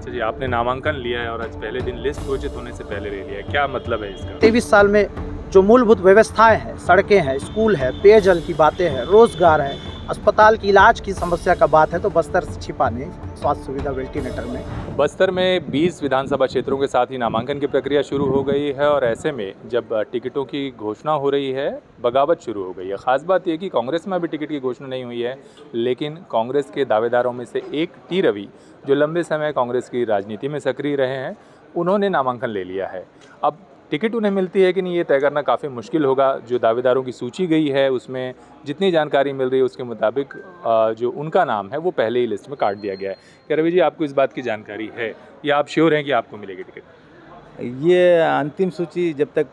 अच्छा जी, आपने नामांकन लिया है और आज पहले दिन लिस्ट घोषित होने से पहले ले लिया है, क्या मतलब है इसका? 23 साल में जो मूलभूत व्यवस्थाएं हैं, सड़कें हैं, स्कूल है, पेयजल की बातें हैं, रोजगार है, अस्पताल की इलाज की समस्या का बात है तो बस्तर से छिपा नहीं। स्वास्थ्य सुविधा वेंटिलेटर में बस्तर में 20 विधानसभा क्षेत्रों के साथ ही नामांकन की प्रक्रिया शुरू हो गई है और ऐसे में जब टिकटों की घोषणा हो रही है, बगावत शुरू हो गई है। खास बात यह कि कांग्रेस में अभी टिकट की घोषणा नहीं हुई है, लेकिन कांग्रेस के दावेदारों में से एक टी रवि, जो लंबे समय कांग्रेस की राजनीति में सक्रिय रहे हैं, उन्होंने नामांकन ले लिया है। अब टिकट उन्हें मिलती है कि नहीं, ये तय करना काफ़ी मुश्किल होगा। जो दावेदारों की सूची गई है उसमें जितनी जानकारी मिल रही है उसके मुताबिक जो उनका नाम है वो पहले ही लिस्ट में काट दिया गया है। क्या रवि जी, आपको इस बात की जानकारी है या आप श्योर हैं कि आपको मिलेगी टिकट? ये अंतिम सूची जब तक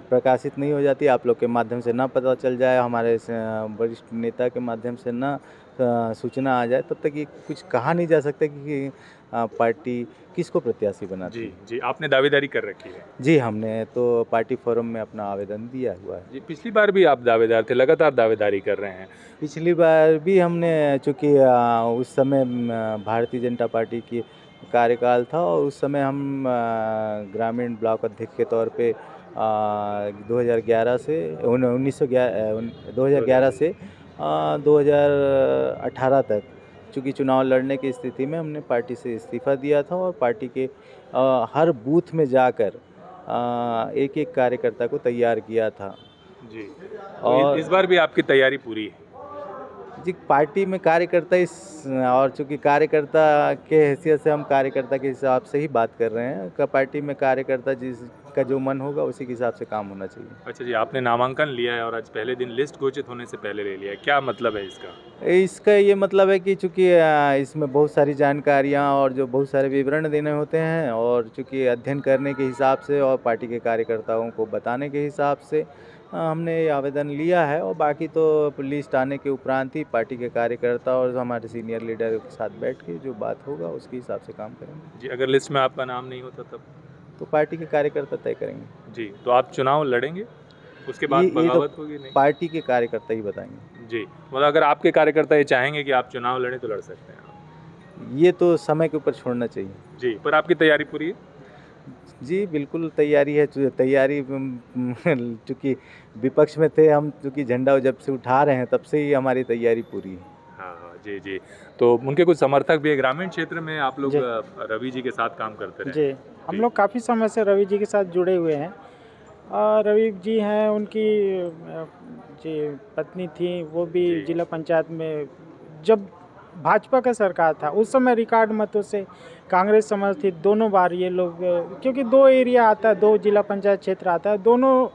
प्रकाशित नहीं हो जाती, आप लोग के माध्यम से ना पता चल जाए, हमारे वरिष्ठ नेता के माध्यम से ना सूचना आ जाए, तब तक ये कुछ कहा नहीं जा सकता कि पार्टी किसको प्रत्याशी बनाती है। जी जी, आपने दावेदारी कर रखी है? जी, हमने तो पार्टी फोरम में अपना आवेदन दिया हुआ है। जी, पिछली बार भी आप दावेदार थे, लगातार दावेदारी कर रहे हैं। पिछली बार भी हमने, चूँकि उस समय भारतीय जनता पार्टी की कार्यकाल था और उस समय हम ग्रामीण ब्लॉक अध्यक्ष के तौर पे 2011 से 2011 से 2018 तक, चूँकि चुनाव लड़ने की स्थिति में हमने पार्टी से इस्तीफ़ा दिया था और पार्टी के हर बूथ में जाकर एक-एक कार्यकर्ता को तैयार किया था। जी, और तो इस बार भी आपकी तैयारी पूरी है? जी, पार्टी में कार्यकर्ता और चूँकि कार्यकर्ता के हैसियत से हम कार्यकर्ता के हिसाब से ही बात कर रहे हैं। पार्टी में कार्यकर्ता जिसका जो मन होगा उसी के हिसाब से काम होना चाहिए। अच्छा जी, आपने नामांकन लिया है और आज पहले दिन लिस्ट घोषित होने से पहले ले लिया है, क्या मतलब है इसका? इसका ये मतलब है कि चूँकि इसमें बहुत सारी जानकारियाँ और जो बहुत सारे विवरण देने होते हैं और चूँकि अध्ययन करने के हिसाब से और पार्टी के कार्यकर्ताओं को बताने के हिसाब से हमने ये आवेदन लिया है और बाकी तो लिस्ट आने के उपरांत ही पार्टी के कार्यकर्ता और हमारे सीनियर लीडर के साथ बैठ के जो बात होगा उसके हिसाब से काम करेंगे। जी, अगर लिस्ट में आपका नाम नहीं होता तब? तो पार्टी के कार्यकर्ता तय करेंगे। जी, तो आप चुनाव लड़ेंगे? उसके बाद ये बगावत तो होगी नहीं? पार्टी के कार्यकर्ता ही बताएंगे। जी, मतलब अगर आपके कार्यकर्ता ये चाहेंगे कि आप चुनाव लड़ें तो लड़ सकते हैं आप? ये तो समय के ऊपर छोड़ना चाहिए। जी, पर आपकी तैयारी पूरी है? जी, बिल्कुल तैयारी है। तैयारी चूँकि विपक्ष में थे हम, चूँकि झंडा जब से उठा रहे हैं तब से ही हमारी तैयारी पूरी है। हाँ, हाँ, जी, जी। तो उनके कुछ समर्थक भी है ग्रामीण क्षेत्र में, आप लोग जी। रवि जी के साथ काम करते रहे? जी, हम लोग काफ़ी समय से रवि जी के साथ जुड़े हुए हैं। रवि जी हैं, उनकी जी पत्नी थी, वो भी जी। जिला पंचायत में जब भाजपा का सरकार था उस समय रिकॉर्ड मतों से कांग्रेस समर्थित दोनों बार ये लोग, क्योंकि 2 एरिया आता है, 2 जिला पंचायत क्षेत्र आता है, दोनों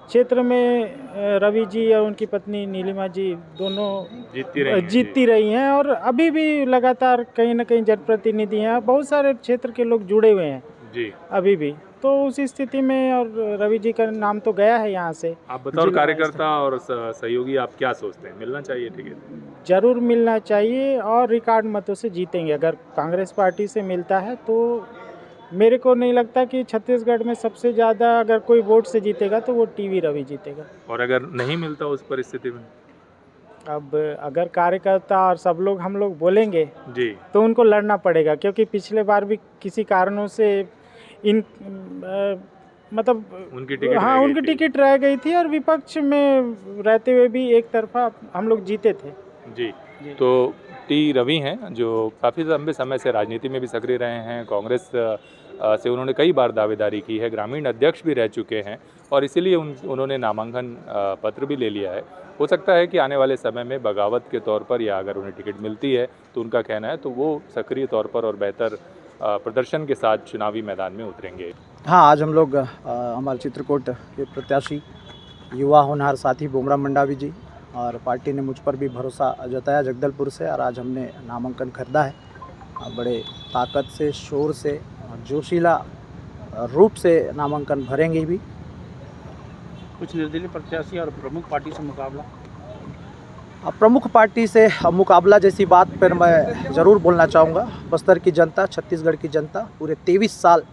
क्षेत्र में रवि जी और उनकी पत्नी नीलिमा जी दोनों जीतती रही हैं और अभी भी लगातार कहीं ना कहीं जनप्रतिनिधि हैं, बहुत सारे क्षेत्र के लोग जुड़े हुए हैं जी। अभी भी। तो उसी स्थिति में और रवि जी का नाम तो गया है यहाँ से। आप बतौर कार्यकर्ता और सहयोगी आप क्या सोचते हैं, मिलना चाहिए टिकट? जरूर मिलना चाहिए और रिकॉर्ड मतों से जीतेंगे। अगर कांग्रेस पार्टी से मिलता है तो मेरे को नहीं लगता कि छत्तीसगढ़ में सबसे ज़्यादा अगर कोई वोट से जीतेगा तो वो टीवी रवि जीतेगा। और अगर नहीं मिलता उस परिस्थिति में? अब अगर कार्यकर्ता और सब लोग हम लोग बोलेंगे जी। तो उनको लड़ना पड़ेगा, क्योंकि पिछले बार भी किसी कारणों से मतलब उनकी टिकट हाँ, उनकी टिकट रह गई थी और विपक्ष में रहते हुए भी एक तरफा हम लोग जीते थे। जी, तो टी रवि हैं जो काफ़ी लंबे समय से राजनीति में भी सक्रिय रहे हैं, कांग्रेस से उन्होंने कई बार दावेदारी की है, ग्रामीण अध्यक्ष भी रह चुके हैं और इसीलिए उन्होंने नामांकन पत्र भी ले लिया है। हो सकता है कि आने वाले समय में बगावत के तौर पर या अगर उन्हें टिकट मिलती है तो उनका कहना है तो वो सक्रिय तौर पर और बेहतर प्रदर्शन के साथ चुनावी मैदान में उतरेंगे। हाँ, आज हम लोग हमारे चित्रकूट के प्रत्याशी युवा होनहार साथी बुमरा मंडावी जी और पार्टी ने मुझ पर भी भरोसा जताया जगदलपुर से, और आज हमने नामांकन खरीदा है। बड़े ताकत से, शोर से और जोशीला रूप से नामांकन भरेंगे भी। कुछ निर्दलीय प्रत्याशी और प्रमुख पार्टी से मुकाबला? प्रमुख पार्टी से मुकाबला जैसी बात पर मैं ज़रूर बोलना चाहूँगा। बस्तर की जनता, छत्तीसगढ़ की जनता पूरे 23 साल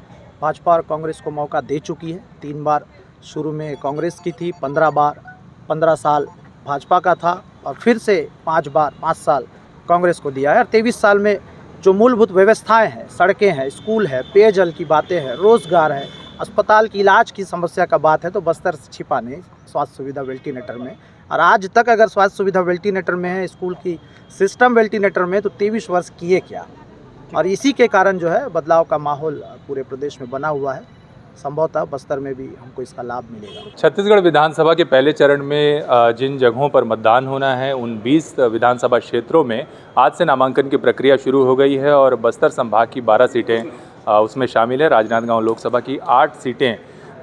भाजपा और कांग्रेस को मौका दे चुकी है। 3 बार शुरू में कांग्रेस की थी, 15 साल भाजपा का था और फिर से 5 साल कांग्रेस को दिया है। और 23 साल में जो मूलभूत व्यवस्थाएं हैं, सड़कें हैं, स्कूल है, पेयजल की बातें हैं, रोजगार है, अस्पताल की इलाज की समस्या का बात है, तो बस्तर से छिपा नहीं स्वास्थ्य सुविधा वेंटिलेटर में। और आज तक अगर स्वास्थ्य सुविधा वेंटिलेटर में है, स्कूल की सिस्टम वेंटिलेटर में, तो 23 वर्ष किए क्या। और इसी के कारण जो है बदलाव का माहौल पूरे प्रदेश में बना हुआ है। संभवतः बस्तर में भी हमको इसका लाभ मिलेगा। छत्तीसगढ़ विधानसभा के पहले चरण में जिन जगहों पर मतदान होना है उन 20 विधानसभा क्षेत्रों में आज से नामांकन की प्रक्रिया शुरू हो गई है और बस्तर संभाग की 12 सीटें उसमें शामिल है। राजनांदगांव लोकसभा की 8 सीटें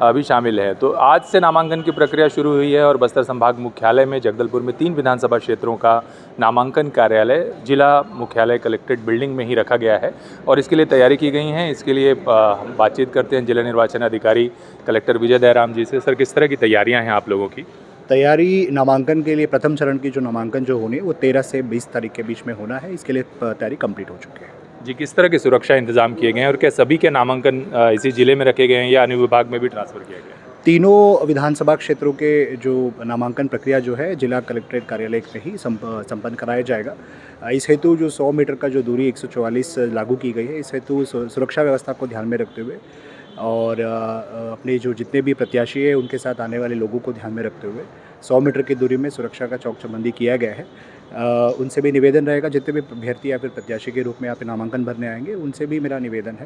भी शामिल है। तो आज से नामांकन की प्रक्रिया शुरू हुई है और बस्तर संभाग मुख्यालय में जगदलपुर में 3 विधानसभा क्षेत्रों का नामांकन कार्यालय जिला मुख्यालय कलेक्ट्रेट बिल्डिंग में ही रखा गया है और इसके लिए तैयारी की गई है। इसके लिए हम बातचीत करते हैं जिला निर्वाचन अधिकारी कलेक्टर विजय दयाराम जी से। सर, किस तरह की तैयारियाँ हैं आप लोगों की? तैयारी नामांकन के लिए प्रथम चरण की जो नामांकन जो होनी है वो 13 से 20 तारीख के बीच में होना है। इसके लिए तैयारी कंप्लीट हो चुकी है। जी, किस तरह के सुरक्षा इंतजाम किए गए हैं और क्या सभी के नामांकन इसी जिले में रखे गए हैं या अन्य विभाग में भी ट्रांसफ़र किया गया है? तीनों विधानसभा क्षेत्रों के जो नामांकन प्रक्रिया जो है जिला कलेक्ट्रेट कार्यालय में ही संपन्न कराया जाएगा। इस हेतु जो 100 मीटर का जो दूरी 144 लागू की गई है, इस हेतु सुरक्षा व्यवस्था को ध्यान में रखते हुए और अपने जो जितने भी प्रत्याशी हैं उनके साथ आने वाले लोगों को ध्यान में रखते हुए 100 मीटर की दूरी में सुरक्षा का चौक चौबंदी किया गया है। उनसे भी निवेदन रहेगा, जितने भी अभ्यर्थी या फिर प्रत्याशी के रूप में यहाँ पे नामांकन भरने आएंगे उनसे भी मेरा निवेदन है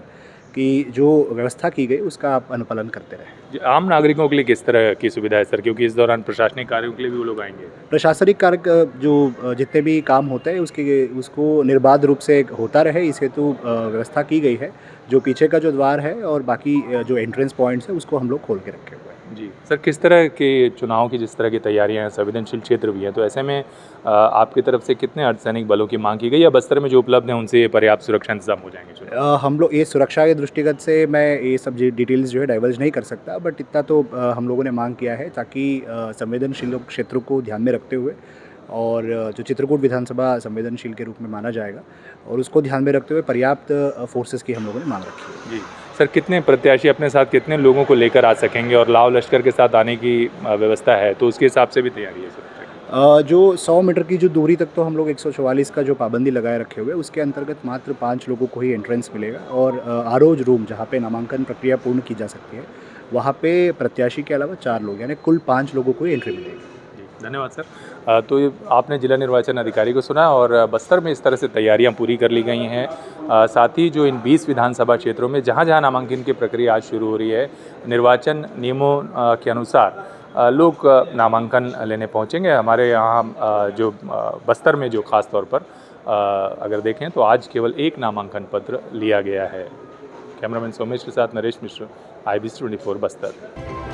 कि जो व्यवस्था की गई उसका आप अनुपालन करते रहें। आम नागरिकों के लिए किस तरह की सुविधा है सर, क्योंकि इस दौरान प्रशासनिक कार्यों के लिए भी वो लोग आएंगे? प्रशासनिक कार्य जो जितने भी काम होते हैं उसको निर्बाध रूप से होता रहे, इस हेतु व्यवस्था की गई है। जो पीछे का जो द्वार है और बाकी जो एंट्रेंस पॉइंट्स है उसको हम लोग खोल के रखे हुए हैं। जी सर, किस तरह के चुनाव की जिस तरह की तैयारियां हैं, संवेदनशील क्षेत्र भी हैं, तो ऐसे में आपकी तरफ से कितने अर्धसैनिक बलों की मांग की गई या बस्तर में जो उपलब्ध हैं उनसे पर्याप्त सुरक्षा इंतजाम हो जाएंगे? हम लोग ये सुरक्षा के दृष्टिगत से मैं ये सब डिटेल्स जो है डाइवर्ज नहीं कर सकता, बट इतना तो हम लोगों ने मांग किया है ताकि संवेदनशील क्षेत्रों को ध्यान में रखते हुए और जो चित्रकूट विधानसभा संवेदनशील के रूप में माना जाएगा और उसको ध्यान में रखते हुए पर्याप्त फोर्सेस की हम लोगों ने मांग रखी है। जी सर, कितने प्रत्याशी अपने साथ कितने लोगों को लेकर आ सकेंगे और लाव लश्कर के साथ आने की व्यवस्था है, तो उसके हिसाब से भी तैयारी है सुरक्षा? जो 100 मीटर की जो दूरी तक तो हम लोग 144 का जो पाबंदी लगाए रखे हुए उसके अंतर्गत मात्र 5 लोगों को ही एंट्रेंस मिलेगा और आरोज रूम जहाँ पे नामांकन प्रक्रिया पूर्ण की जा सकती है वहाँ पे प्रत्याशी के अलावा 4 लोग यानी कुल 5 लोगों को ही एंट्री मिलेगी। धन्यवाद सर। तो ये आपने जिला निर्वाचन अधिकारी को सुना और बस्तर में इस तरह से तैयारियां पूरी कर ली गई हैं। साथ ही जो इन 20 विधानसभा क्षेत्रों में जहां जहां नामांकन की प्रक्रिया आज शुरू हो रही है, निर्वाचन नियमों के अनुसार लोग नामांकन लेने पहुंचेंगे। हमारे यहाँ जो बस्तर में जो ख़ास तौर पर अगर देखें तो आज केवल एक नामांकन पत्र लिया गया है। कैमरामैन सोमेश के साथ नरेश मिश्र, IBC 24 बस्तर।